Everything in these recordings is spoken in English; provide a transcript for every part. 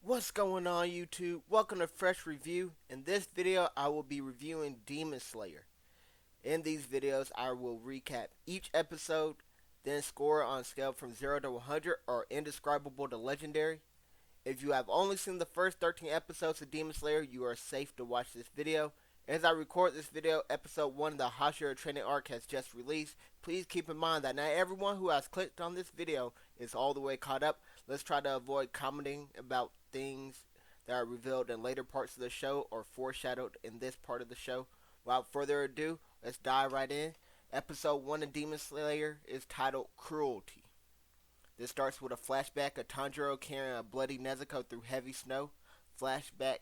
What's going on YouTube? Welcome to Fresh Review. In this video I will be reviewing Demon Slayer. In these videos I will recap each episode, then score on a scale from 0 to 100 or Indescribable to Legendary. If you have only seen the first 13 episodes of Demon Slayer, you are safe to watch this video. As I record this video, episode 1 of the Hashira training arc has just released. Please keep in mind that not everyone who has clicked on this video is all the way caught up. Let's try to avoid commenting about things that are revealed in later parts of the show or foreshadowed in this part of the show. Without further ado, let's dive right in. Episode 1 of Demon Slayer is titled Cruelty. This starts with a flashback of Tanjiro carrying a bloody Nezuko through heavy snow. Flashback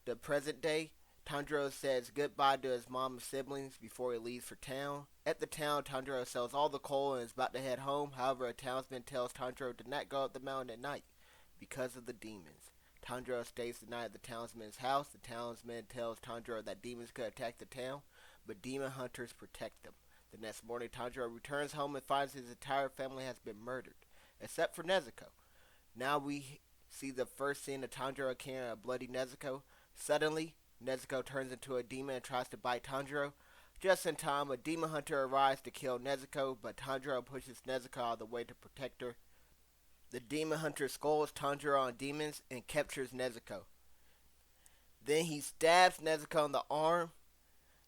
to present day. Tanjiro says goodbye to his mom and siblings before he leaves for town. At the town, Tanjiro sells all the coal and is about to head home. However, a townsman tells Tanjiro to not go up the mountain at night because of the demons. Tanjiro stays the night at the townsman's house. The townsman tells Tanjiro that demons could attack the town, but demon hunters protect them. The next morning, Tanjiro returns home and finds his entire family has been murdered, except for Nezuko. Now we see the first scene of Tanjiro carrying a bloody Nezuko. Suddenly, Nezuko turns into a demon and tries to bite Tanjiro. Just in time, a demon hunter arrives to kill Nezuko, but Tanjiro pushes Nezuko out of the way to protect her. The demon hunter scolds Tanjiro on demons and captures Nezuko. Then he stabs Nezuko in the arm.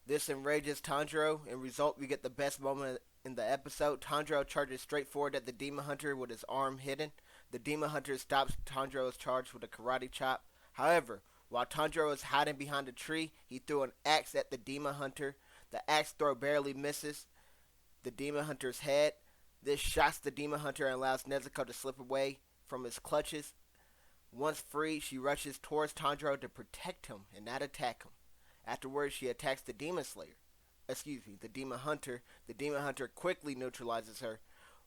This enrages Tanjiro. In result, we get the best moment in the episode. Tanjiro charges straight forward at the demon hunter with his arm hidden. The demon hunter stops Tanjiro's charge with a karate chop. However, while Tanjiro is hiding behind a tree, he threw an axe at the demon hunter. The axe throw barely misses the demon hunter's head. This shocks the demon hunter and allows Nezuko to slip away from his clutches. Once free, she rushes towards Tanjiro to protect him and not attack him. Afterwards, she attacks the demon slayer. The demon hunter. The demon hunter quickly neutralizes her.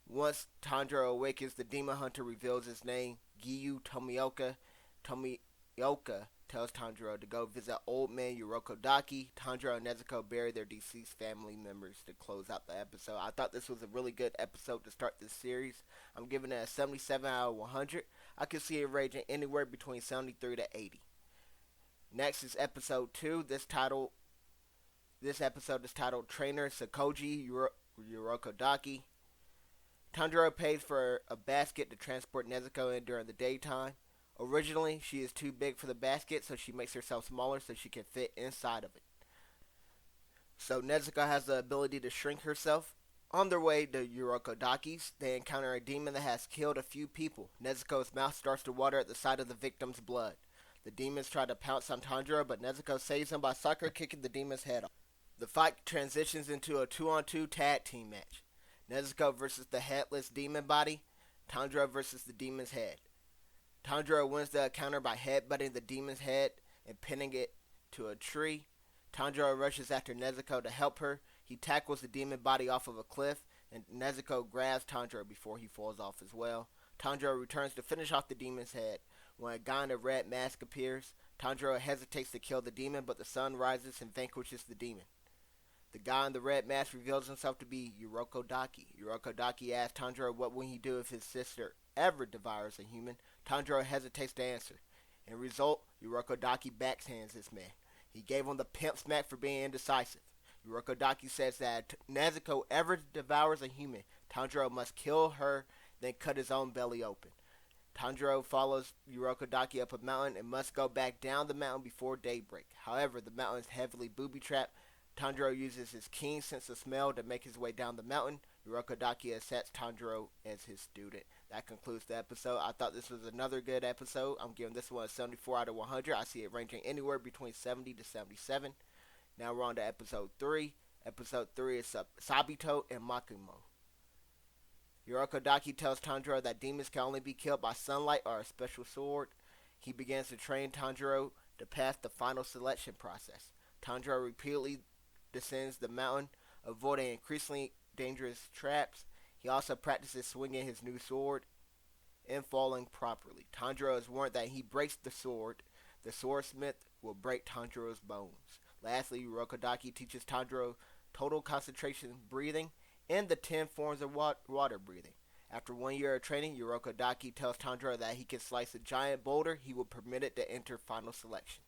Once Tanjiro awakens, the demon hunter reveals his name, Giyu Tomioka. Tomioka tells Tanjiro to go visit old man Urokodaki. Tanjiro and Nezuko bury their deceased family members to close out the episode. I thought this was a really good episode to start this series. I'm giving it a 77 out of 100. I can see it ranging anywhere between 73 to 80. Next is episode 2. This episode is titled Trainer Sakoji Urokodaki. Tanjiro pays for a basket to transport Nezuko in during the daytime. Originally, she is too big for the basket, so she makes herself smaller so she can fit inside of it. So Nezuko has the ability to shrink herself. On their way to Urokodaki's, they encounter a demon that has killed a few people. Nezuko's mouth starts to water at the sight of the victim's blood. The demons try to pounce on Tanjiro, but Nezuko saves him by sucker kicking the demon's head off. The fight transitions into a 2-on-2 tag team match. Nezuko versus the headless demon body. Tanjiro versus the demon's head. Tanjiro wins the encounter by headbutting the demon's head and pinning it to a tree. Tanjiro rushes after Nezuko to help her. He tackles the demon body off of a cliff, and Nezuko grabs Tanjiro before he falls off as well. Tanjiro returns to finish off the demon's head. When a guy in a red mask appears, Tanjiro hesitates to kill the demon, but the sun rises and vanquishes the demon. The guy in the red mask reveals himself to be Urokodaki. Urokodaki asks Tanjiro what will he do if his sister ever devours a human. Tanjiro hesitates to answer. In result, Urokodaki backhands this man. He gave him the pimp smack for being indecisive. Urokodaki says that if Nezuko ever devours a human, Tanjiro must kill her, then cut his own belly open. Tanjiro follows Urokodaki up a mountain and must go back down the mountain before daybreak. However, the mountain is heavily booby-trapped. Tanjiro uses his keen sense of smell to make his way down the mountain. Urokodaki accepts Tanjiro as his student. That concludes the episode. I thought this was another good episode. I'm giving this one a 74 out of 100. I see it ranging anywhere between 70 to 77. Now we're on to episode 3. Episode 3 is Sabito and Makumo. Urokodaki tells Tanjiro that demons can only be killed by sunlight or a special sword. He begins to train Tanjiro to pass the final selection process. Tanjiro repeatedly descends the mountain, avoiding increasingly dangerous traps. He also practices swinging his new sword and falling properly. Tanjiro is warned that he breaks the swordsmith will break Tanjiro's bones. Lastly, Urokodaki teaches Tanjiro total concentration breathing and the 10 forms of water breathing. After 1 year of training, Urokodaki tells Tanjiro that he can slice a giant boulder. He will permit it to enter final selection.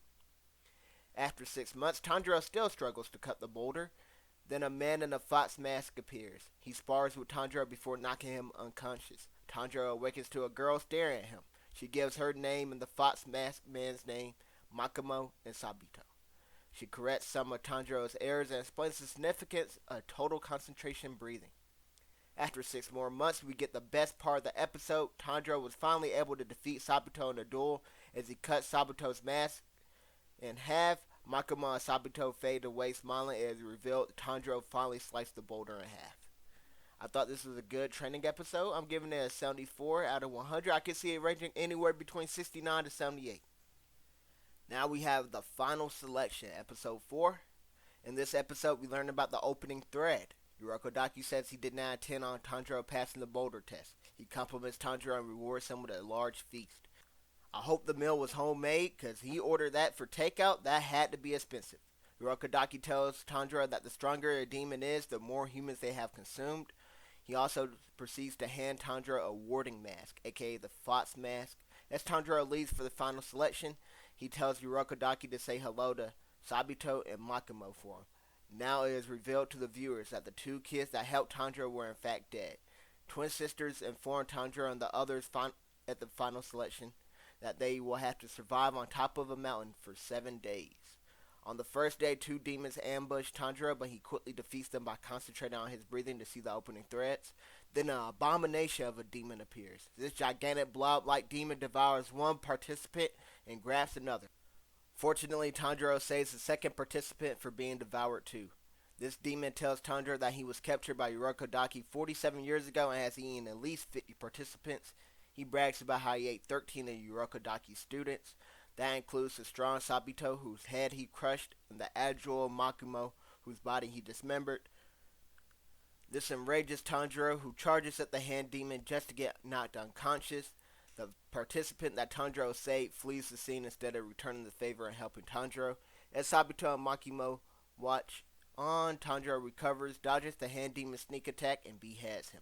After 6 months, Tanjiro still struggles to cut the boulder. Then a man in a fox mask appears. He spars with Tanjiro before knocking him unconscious. Tanjiro awakens to a girl staring at him. She gives her name and the fox mask man's name, Makimo and Sabito. She corrects some of Tanjiro's errors and explains the significance of total concentration breathing. After 6 more months, we get the best part of the episode. Tanjiro was finally able to defeat Sabito in a duel as he cut Sabito's mask in half. Makima and Sabito fade away smiling as revealed Tanjiro finally sliced the boulder in half. I thought this was a good training episode. I'm giving it a 74 out of 100. I can see it ranging anywhere between 69 to 78. Now we have the final selection, episode 4. In this episode, we learn about the opening thread. Urokodaki says he did not intend on Tanjiro passing the boulder test. He compliments Tanjiro and rewards him with a large feast. I hope the meal was homemade, because he ordered that for takeout. That had to be expensive. Urokodaki tells Tanjiro that the stronger a demon is, the more humans they have consumed. He also proceeds to hand Tanjiro a warding mask, aka the fox mask. As Tanjiro leaves for the final selection, he tells Urokodaki to say hello to Sabito and Makimo for him. Now it is revealed to the viewers that the 2 kids that helped Tanjiro were in fact dead. Twin sisters inform Tanjiro and the others at the final selection that they will have to survive on top of a mountain for 7 days. On the first day, 2 demons ambush Tanjiro, but he quickly defeats them by concentrating on his breathing to see the opening threads. Then an abomination of a demon appears. This gigantic blob-like demon devours one participant and grabs another. Fortunately, Tanjiro saves the second participant for being devoured too. This demon tells Tanjiro that he was captured by Urokodaki 47 years ago and has eaten at least 50 participants. He brags about how he ate 13 of Urokodaki's students. That includes the strong Sabito, whose head he crushed, and the agile Makimo, whose body he dismembered. This enrages Tanjiro, who charges at the hand demon just to get knocked unconscious. The participant that Tanjiro saved flees the scene instead of returning the favor and helping Tanjiro. As Sabito and Makimo watch on, Tanjiro recovers, dodges the hand demon's sneak attack, and beheads him.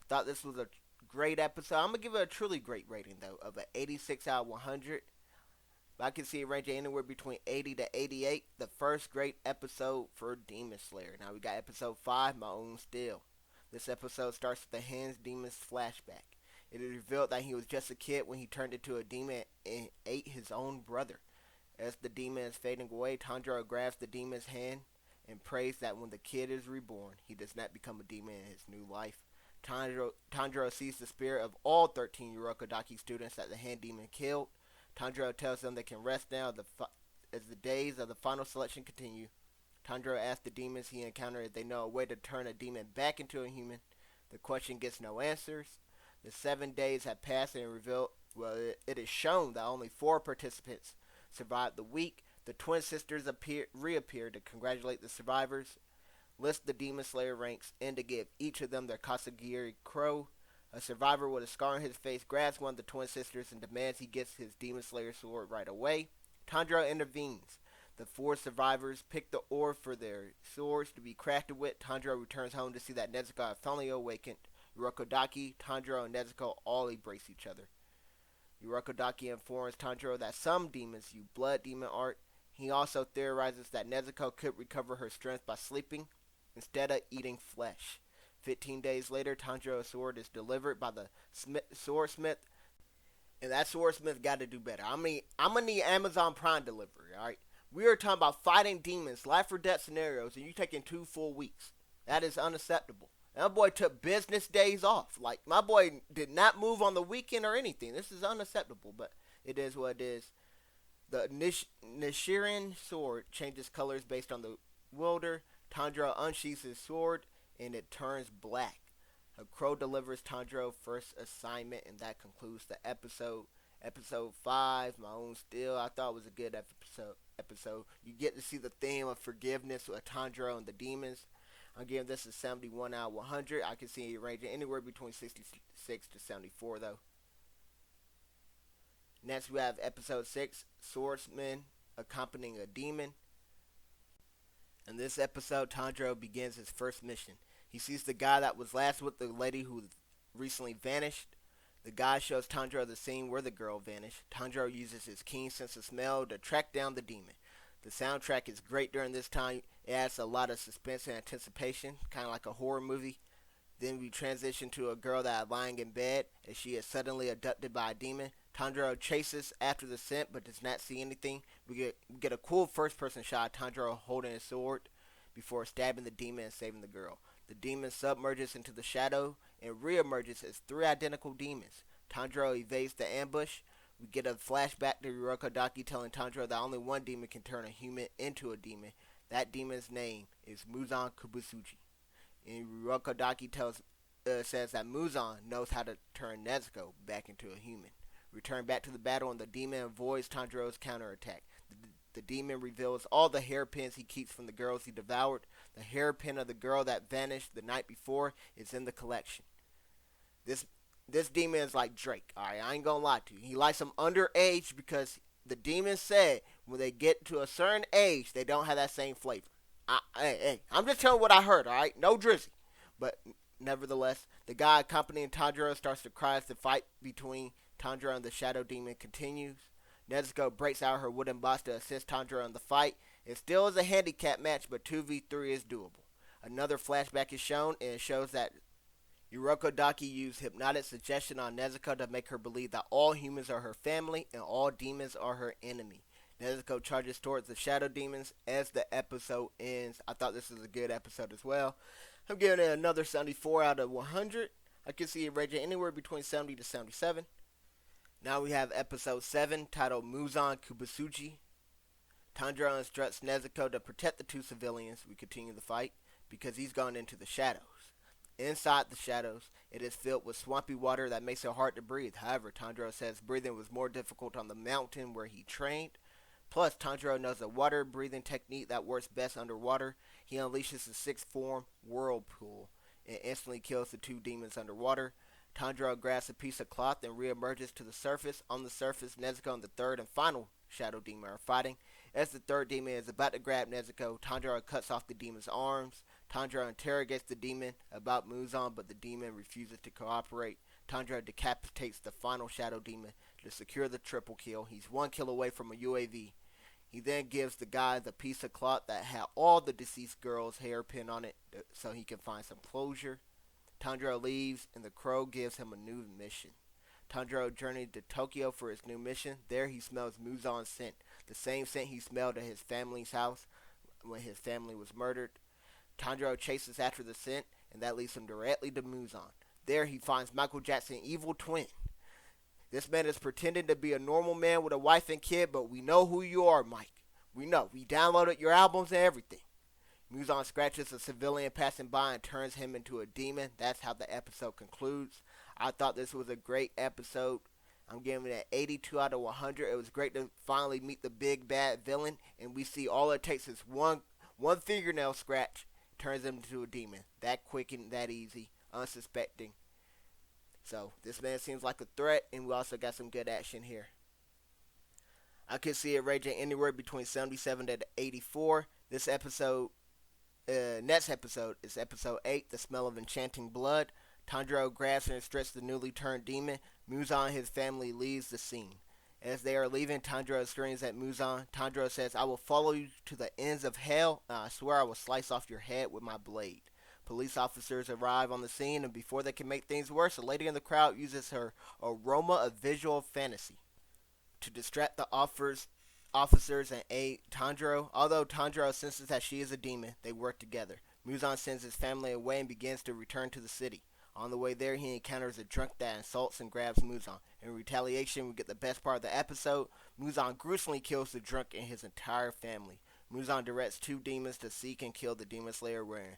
I thought this was a great episode. I'm going to give it a truly great rating, though, of an 86 out of 100. But I can see it ranging anywhere between 80 to 88. The first great episode for Demon Slayer. Now we got episode 5, My Own Steel. This episode starts with the Hands Demon's flashback. It is revealed that he was just a kid when he turned into a demon and ate his own brother. As the demon is fading away, Tanjiro grabs the demon's hand and prays that when the kid is reborn, he does not become a demon in his new life. Tanjiro sees the spirit of all 13 Urokodaki students that the hand demon killed. Tanjiro tells them they can rest now as the days of the final selection continue. Tanjiro asks the demons he encountered if they know a way to turn a demon back into a human. The question gets no answers. The 7 days have passed and it is shown that only 4 participants survived the week. The twin sisters reappear to congratulate the survivors, list the Demon Slayer ranks, and to give each of them their Kasagiri Crow. A survivor with a scar on his face grabs one of the twin sisters and demands he gets his Demon Slayer sword right away. Tanjiro intervenes. The 4 survivors pick the ore for their swords to be crafted with. Tanjiro returns home to see that Nezuko has finally awakened. Urokodaki, Tanjiro, and Nezuko all embrace each other. Urokodaki informs Tanjiro that some demons use blood demon art. He also theorizes that Nezuko could recover her strength by sleeping instead of eating flesh. 15 days later, Tanjiro's sword is delivered by the swordsmith, and that swordsmith got to do better. I'm gonna need Amazon Prime delivery, alright? We are talking about fighting demons, life or death scenarios, and you taking 2 full weeks. That is unacceptable. My boy took business days off. Like, my boy did not move on the weekend or anything. This is unacceptable, but it is what it is. The Nishirin sword changes colors based on the wielder. Tanjiro unsheathes his sword, and it turns black. A crow delivers Tanjiro's first assignment, and that concludes the episode. Episode 5, My Own Steel. I thought it was a good episode. You get to see the theme of forgiveness with Tanjiro and the demons. I'm giving this a 71 out of 100. I can see it ranging anywhere between 66 to 74, though. Next, we have episode 6, Swordsman Accompanying a Demon. In this episode, Tanjiro begins his first mission. He sees the guy that was last with the lady who recently vanished. The guy shows Tanjiro the scene where the girl vanished. Tanjiro uses his keen sense of smell to track down the demon. The soundtrack is great during this time. It adds a lot of suspense and anticipation, kind of like a horror movie. Then we transition to a girl that is lying in bed as she is suddenly abducted by a demon. Tanjiro chases after the scent but does not see anything. We get a cool first person shot of Tanjiro holding his sword before stabbing the demon and saving the girl. The demon submerges into the shadow and reemerges as three identical demons. Tanjiro evades the ambush. We get a flashback to Urokodaki telling Tanjiro that only one demon can turn a human into a demon. That demon's name is Muzan Kubutsuji. And Urokodaki says that Muzan knows how to turn Nezuko back into a human. Return back to the battle and the demon avoids Tanjiro's counterattack. The demon reveals all the hairpins he keeps from the girls he devoured. The hairpin of the girl that vanished the night before is in the collection. This demon is like Drake. Alright, I ain't gonna lie to you. He likes them underage because the demon said when they get to a certain age, they don't have that same flavor. I'm just telling what I heard, alright? No drizzy. But nevertheless, the guy accompanying Tanjiro starts to cry as the fight between Tanjiro and the Shadow Demon continues. Nezuko breaks out her wooden box to assist Tanjiro in the fight. It still is a handicap match, but 2v3 is doable. Another flashback is shown, and it shows that Urokodaki used hypnotic suggestion on Nezuko to make her believe that all humans are her family and all demons are her enemy. Nezuko charges towards the shadow demons as the episode ends. I thought this was a good episode as well. I'm giving it another 74 out of 100. I can see it rating anywhere between 70 to 77. Now we have episode 7 titled Muzan Kubutsuji. Tanjiro instructs Nezuko to protect the two civilians. We continue the fight because he's gone into the shadows. Inside the shadows, it is filled with swampy water that makes it hard to breathe. However, Tanjiro says breathing was more difficult on the mountain where he trained. Plus, Tanjiro knows a water breathing technique that works best underwater. He unleashes the sixth form, Whirlpool, and instantly kills the two demons underwater. Tanjiro grabs a piece of cloth and reemerges to the surface. On the surface, Nezuko and the third and final shadow demon are fighting. As the third demon is about to grab Nezuko, Tanjiro cuts off the demon's arms. Tanjiro interrogates the demon about Muzan, but the demon refuses to cooperate. Tanjiro decapitates the final shadow demon to secure the triple kill. He's 1 kill away from a UAV. He then gives the guy the piece of cloth that had all the deceased girl's hairpin on it so he can find some closure. Tanjiro leaves and the crow gives him a new mission. Tanjiro journeyed to Tokyo for his new mission. There he smells Muzan's scent, the same scent he smelled at his family's house when his family was murdered. Tanjiro chases after the scent, and that leads him directly to Muzan. There he finds Michael Jackson's evil twin. This man is pretending to be a normal man with a wife and kid, but we know who you are, Mike. We know. We downloaded your albums and everything. Muzan scratches a civilian passing by and turns him into a demon. That's how the episode concludes. I thought this was a great episode. I'm giving it an 82 out of 100. It was great to finally meet the big bad villain, and we see all it takes is one fingernail scratch turns him into a demon. That quick and that easy, unsuspecting. So this man seems like a threat, and we also got some good action here. I could see it ranging anywhere between 77 to 84. This episode, next episode is episode 8, The Smell of Enchanting Blood. Tanjiro grabs and stretches the newly turned demon. Muzan and his family leaves the scene. As they are leaving, Tanjiro screams at Muzan. Tanjiro says, "I will follow you to the ends of hell, and I swear I will slice off your head with my blade." Police officers arrive on the scene, and before they can make things worse, a lady in the crowd uses her aroma of visual fantasy to distract the officers and aid Tanjiro. Although Tanjiro senses that she is a demon, they work together. Muzan sends his family away and begins to return to the city. On the way there, he encounters a drunk that insults and grabs Muzan. In retaliation, we get the best part of the episode. Muzan gruesomely kills the drunk and his entire family. Muzan directs two demons to seek and kill the demon slayer wearing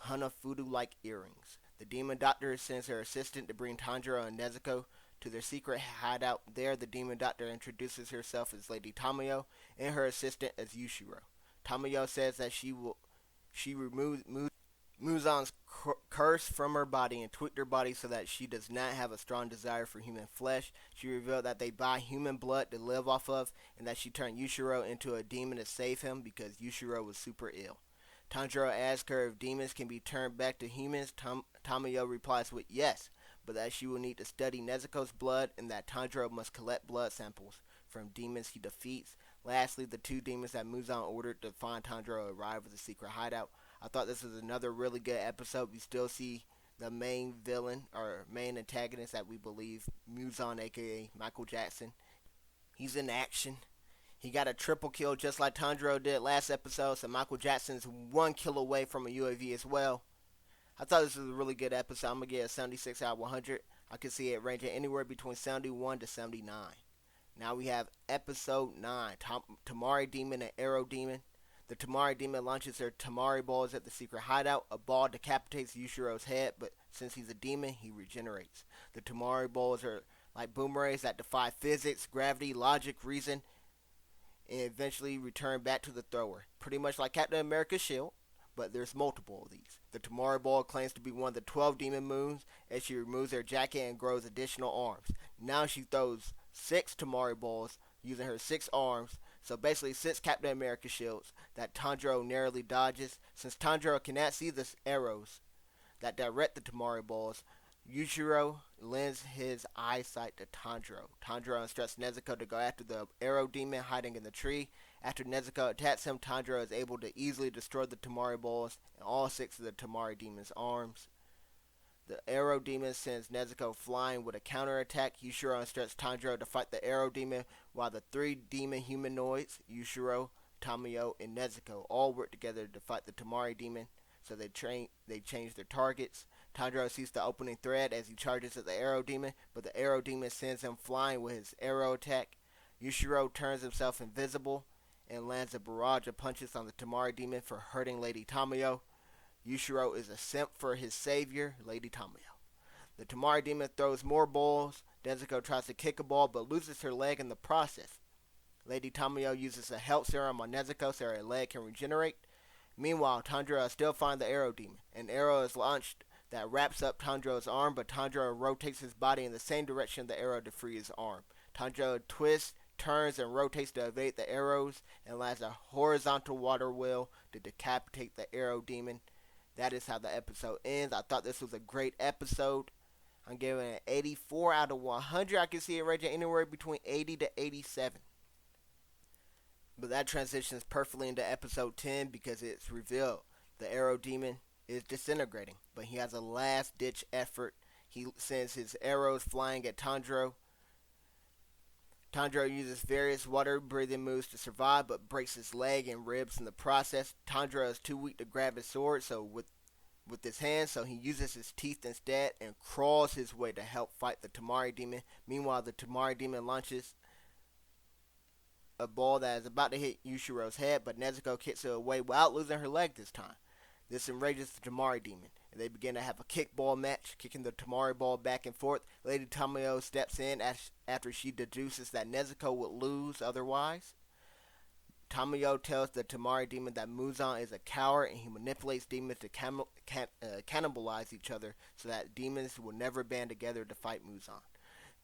Hanafudu-like earrings. The demon doctor sends her assistant to bring Tanjiro and Nezuko to their secret hideout. There, the demon doctor introduces herself as Lady Tamayo and her assistant as Yushiro. Tamayo says that she removes Muzan's curse from her body and tweaked her body so that she does not have a strong desire for human flesh. She revealed that they buy human blood to live off of, and that she turned Yushiro into a demon to save him because Yushiro was super ill. Tanjiro asks her if demons can be turned back to humans. Tamayo replies with yes, but that she will need to study Nezuko's blood and that Tanjiro must collect blood samples from demons he defeats. Lastly, the two demons that Muzan ordered to find Tanjiro arrive at the secret hideout. I thought this was another really good episode. We still see the main villain or main antagonist that we believe, Muzan, aka Michael Jackson. He's in action. He got a triple kill just like Tanjiro did last episode, so Michael Jackson's one kill away from a UAV as well. I thought this was a really good episode. I'm going to get a 76 out of 100. I can see it ranging anywhere between 71 to 79. Now we have episode 9, Tamari Demon and Arrow Demon. The Tamari Demon launches her Tamari balls at the secret hideout. A ball decapitates Yushiro's head, but since he's a demon, he regenerates. The Tamari balls are like boomerangs that defy physics, gravity, logic, reason, and eventually return back to the thrower. Pretty much like Captain America's shield, but there's multiple of these. The Tamari ball claims to be one of the 12 demon moons as she removes her jacket and grows additional arms. Now she throws 6 Tamari balls using her 6 arms, so basically 6 Captain America shields that Tanjiro narrowly dodges. Since Tanjiro cannot see the arrows that direct the Tamari balls, Yushiro lends his eyesight to Tanjiro. Tanjiro instructs Nezuko to go after the arrow demon hiding in the tree. After Nezuko attacks him, Tanjiro is able to easily destroy the Tamari balls and all 6 of the Tamari demon's arms. The arrow demon sends Nezuko flying with a counterattack. Yushiro instructs Tanjiro to fight the arrow demon while the 3 demon humanoids, Yushiro, Tamayo, and Nezuko, all work together to fight the Tamari demon, so they change their targets. Tanjiro sees the opening thread as he charges at the arrow demon, but the arrow demon sends him flying with his arrow attack. Yushiro turns himself invisible and lands a barrage of punches on the Tamari demon for hurting Lady Tamayo. Yushiro is a simp for his savior, Lady Tamayo. The Tamari demon throws more balls. Nezuko tries to kick a ball but loses her leg in the process. Lady Tamayo uses a health serum on Nezuko so her leg can regenerate. Meanwhile, Tanjiro still finds the arrow demon. An arrow is launched that wraps up Tanjiro's arm, but Tanjiro rotates his body in the same direction of the arrow to free his arm. Tanjiro twists, turns, and rotates to evade the arrows and lands a horizontal water wheel to decapitate the arrow demon. That is how the episode ends. I thought this was a great episode. I'm giving it an 84 out of 100. I can see it ranging anywhere between 80 to 87. But that transitions perfectly into episode 10 because it's revealed the arrow demon is disintegrating, but he has a last ditch effort. He sends his arrows flying at Tanjiro. Tanjiro uses various water breathing moves to survive, but breaks his leg and ribs in the process. Tanjiro is too weak to grab his sword, so with his hands, so he uses his teeth instead and crawls his way to help fight the Tamari demon. Meanwhile, the Tamari demon launches a ball that is about to hit Yushiro's head, but Nezuko kicks it away without losing her leg this time. This enrages the Tamari demon, and they begin to have a kickball match, kicking the Tamari ball back and forth. Lady Tamayo steps in after she deduces that Nezuko would lose otherwise. Tamayo tells the Tamari demon that Muzan is a coward, and he manipulates demons to cannibalize each other so that demons will never band together to fight Muzan.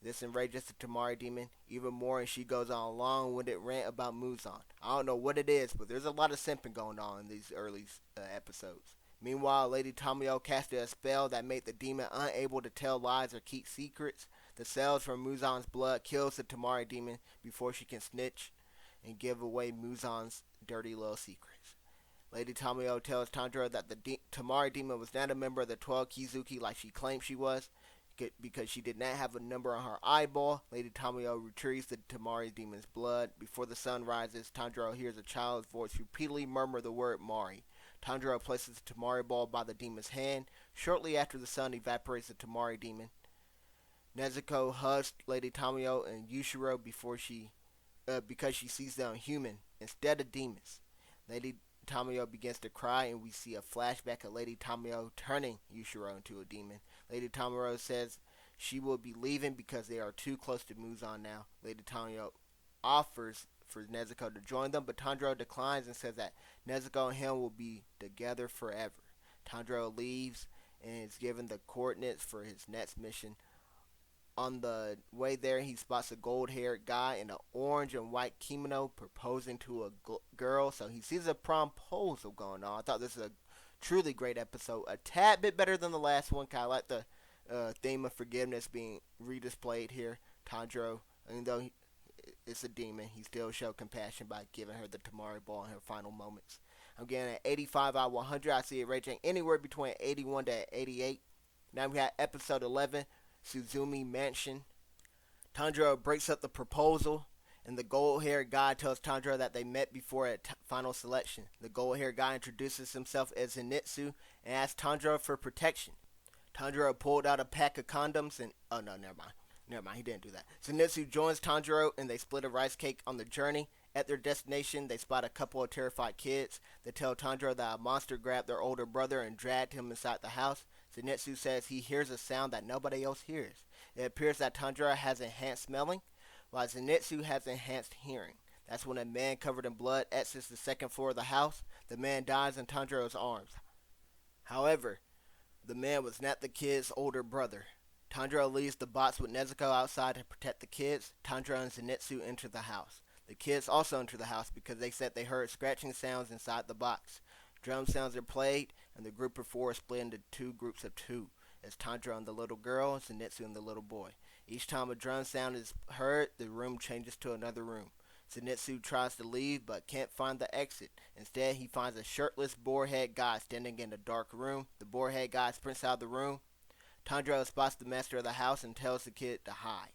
This enrages the Tamari demon even more, and she goes on a long-winded rant about Muzan. I don't know what it is, but there's a lot of simping going on in these early episodes. Meanwhile, Lady Tamayo casted a spell that made the demon unable to tell lies or keep secrets. The cells from Muzan's blood kills the Tamari demon before she can snitch and give away Muzan's dirty little secrets. Lady Tamayo tells Tanjiro that the Tamari demon was not a member of the 12 Kizuki like she claimed she was, because she did not have a number on her eyeball. Lady Tamayo retrieves the Tamari demon's blood. Before the sun rises, Tanjiro hears a child's voice repeatedly murmur the word Mari. Tanjiro places the Tamari ball by the demon's hand. Shortly after the sun evaporates the Tamari demon, Nezuko hugs Lady Tamayo and Yushiro because she sees them human instead of demons. Lady Tamayo begins to cry, and we see a flashback of Lady Tamayo turning Yushiro into a demon. Lady Tamayo says she will be leaving because they are too close to Muzan now. Lady Tamayo offers for Nezuko to join them, but Tanjiro declines and says that Nezuko and him will be together forever. Tanjiro leaves and is given the coordinates for his next mission On the way there, he spots a gold-haired guy in an orange and white kimono proposing to a girl. So he sees a proposal going on. I thought this was a truly great episode. A tad bit better than the last one. Kind of like the theme of forgiveness being redisplayed here. Tanjiro, even though it's a demon, he still showed compassion by giving her the Tamari ball in her final moments. I'm getting an 85 out of 100. I see it ranging anywhere between 81 to 88. Now we have episode 11, Suzumi Mansion. Tanjiro breaks up the proposal, and the gold-haired guy tells Tanjiro that they met before a final selection. The gold-haired guy introduces himself as Zenitsu and asks Tanjiro for protection. Tanjiro pulled out a pack of condoms and... Oh, no, never mind. Never mind, he didn't do that. Zenitsu joins Tanjiro, and they split a rice cake on the journey. At their destination, they spot a couple of terrified kids. They tell Tanjiro that a monster grabbed their older brother and dragged him inside the house. Zenitsu says he hears a sound that nobody else hears. It appears that Tanjiro has enhanced smelling, while Zenitsu has enhanced hearing. That's when a man covered in blood exits the second floor of the house. The man dies in Tanjiro's arms. However, the man was not the kid's older brother. Tanjiro leaves the box with Nezuko outside to protect the kids. Tanjiro and Zenitsu enter the house. The kids also enter the house because they said they heard scratching sounds inside the box. Drum sounds are played, and the group of four is split into two groups of two. It's Tanjiro and the little girl, and Zenitsu and the little boy. Each time a drum sound is heard, the room changes to another room. Zenitsu tries to leave, but can't find the exit. Instead, he finds a shirtless, boarhead guy standing in a dark room. The boarhead guy sprints out of the room. Tanjiro spots the master of the house and tells the kid to hide.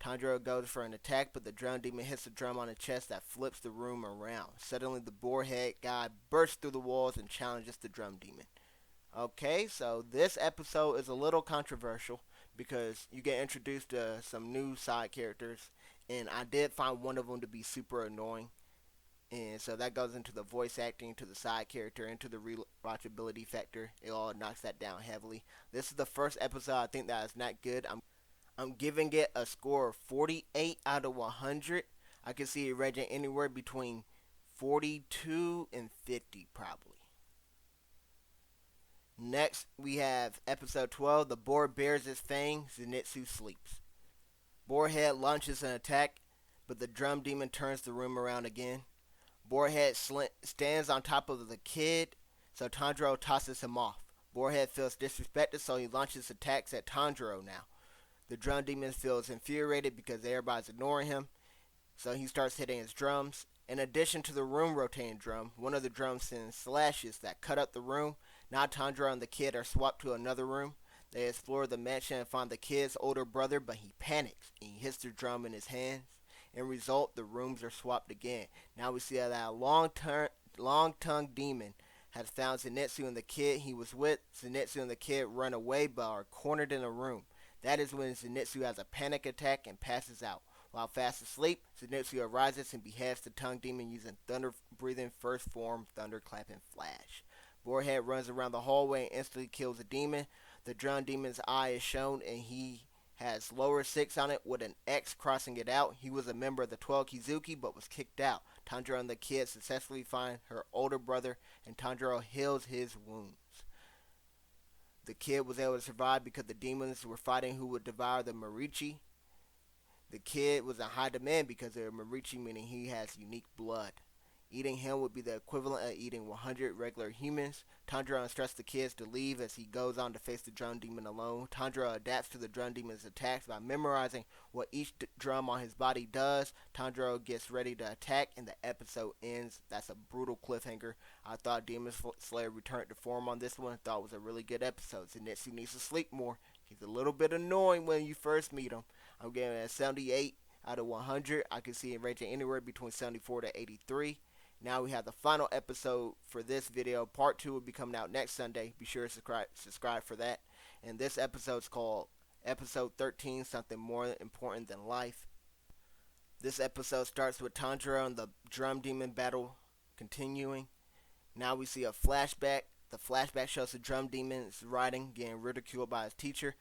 Tanjiro goes for an attack, but the drum demon hits the drum on the chest that flips the room around. Suddenly, the boarhead guy bursts through the walls and challenges the drum demon. Okay, so this episode is a little controversial because you get introduced to some new side characters, and I did find one of them to be super annoying. And so that goes into the voice acting, to the side character, into the rewatchability factor. It all knocks that down heavily. This is the first episode I think that is not good. I'm giving it a score of 48 out of 100. I can see it ranging anywhere between 42 and 50 probably. Next, we have episode 12, The Boar Bears Its Fang, Zenitsu Sleeps. Boarhead launches an attack, but the drum demon turns the room around again. Boarhead stands on top of the kid, so Tanjiro tosses him off. Boarhead feels disrespected, so he launches attacks at Tanjiro now. The drum demon feels infuriated because everybody's ignoring him, so he starts hitting his drums. In addition to the room rotating drum, one of the drums sends slashes that cut up the room. Now Tanjiro and the kid are swapped to another room. They explore the mansion and find the kid's older brother, but he panics and he hits the drum in his hands. In result, the rooms are swapped again. Now we see that a long-tongued demon has found Zenitsu and the kid he was with. Zenitsu and the kid run away but are cornered in a room. That is when Zenitsu has a panic attack and passes out. While fast asleep, Zenitsu arises and beheads the tongue demon using thunder-breathing first form thunderclap and flash. Boarhead runs around the hallway and instantly kills the demon. The drum demon's eye is shown and he has lower 6 on it with an X crossing it out. He was a member of the 12 Kizuki but was kicked out. Tanjiro and the kid successfully find her older brother and Tanjiro heals his wounds. The kid was able to survive because the demons were fighting who would devour the Marichi. The kid was in high demand because they're Marichi, meaning he has unique blood. Eating him would be the equivalent of eating 100 regular humans. Tanjiro instructs the kids to leave as he goes on to face the drum demon alone. Tanjiro adapts to the drum demon's attacks by memorizing what each drum on his body does. Tanjiro gets ready to attack and the episode ends. That's a brutal cliffhanger. I thought Demon Slayer returned to form on this one. I thought it was a really good episode. Zenitsu needs to sleep more. He's a little bit annoying when you first meet him. I'm giving it a 78 out of 100. I can see it ranging anywhere between 74 to 83. Now we have the final episode for this video. Part 2 will be coming out next Sunday. Be sure to subscribe for that. And this episode is called Episode 13, Something More Important Than Life. This episode starts with Tanjiro and the drum demon battle continuing. Now we see a flashback. The flashback shows the drum demon's riding, getting ridiculed by his teacher.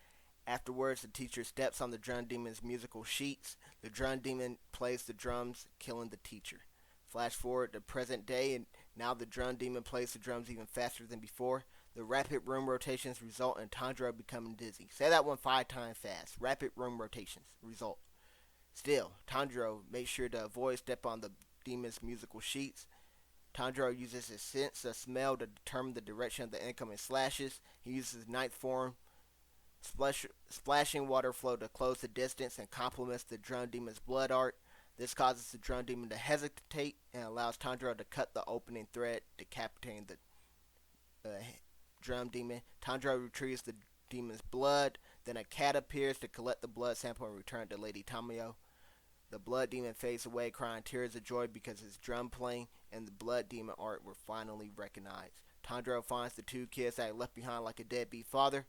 Afterwards, the teacher steps on the drum demon's musical sheets. The drum demon plays the drums, killing the teacher. Flash forward to present day, and now the drum demon plays the drums even faster than before. The rapid room rotations result in Tanjiro becoming dizzy. Say that one 5 times fast. Rapid room rotations result. Still, Tanjiro makes sure to avoid step on the demon's musical sheets. Tanjiro uses his sense of smell to determine the direction of the incoming slashes. He uses his ninth form, splashing water flow, to close the distance and complements the drum demon's blood art. This causes the drum demon to hesitate and allows Tanjiro to cut the opening thread, decapitating the drum demon. Tanjiro retrieves the demon's blood. Then a cat appears to collect the blood sample and return it to Lady Tamayo. The blood demon fades away, crying tears of joy because his drum playing and the blood demon art were finally recognized. Tanjiro finds the 2 kids that he left behind like a deadbeat father.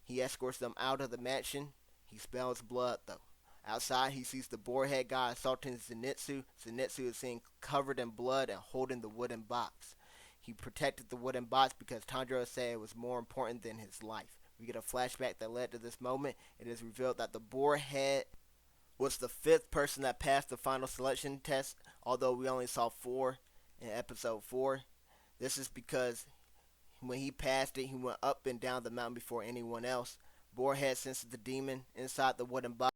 He escorts them out of the mansion. He smells blood, though. Outside, he sees the boarhead guy assaulting Zenitsu. Zenitsu is seen covered in blood and holding the wooden box. He protected the wooden box because Tanjiro said it was more important than his life. We get a flashback that led to this moment. It is revealed that the boarhead was the 5th person that passed the final selection test, although we only saw 4 in episode 4. This is because when he passed it, he went up and down the mountain before anyone else. Boarhead senses the demon inside the wooden box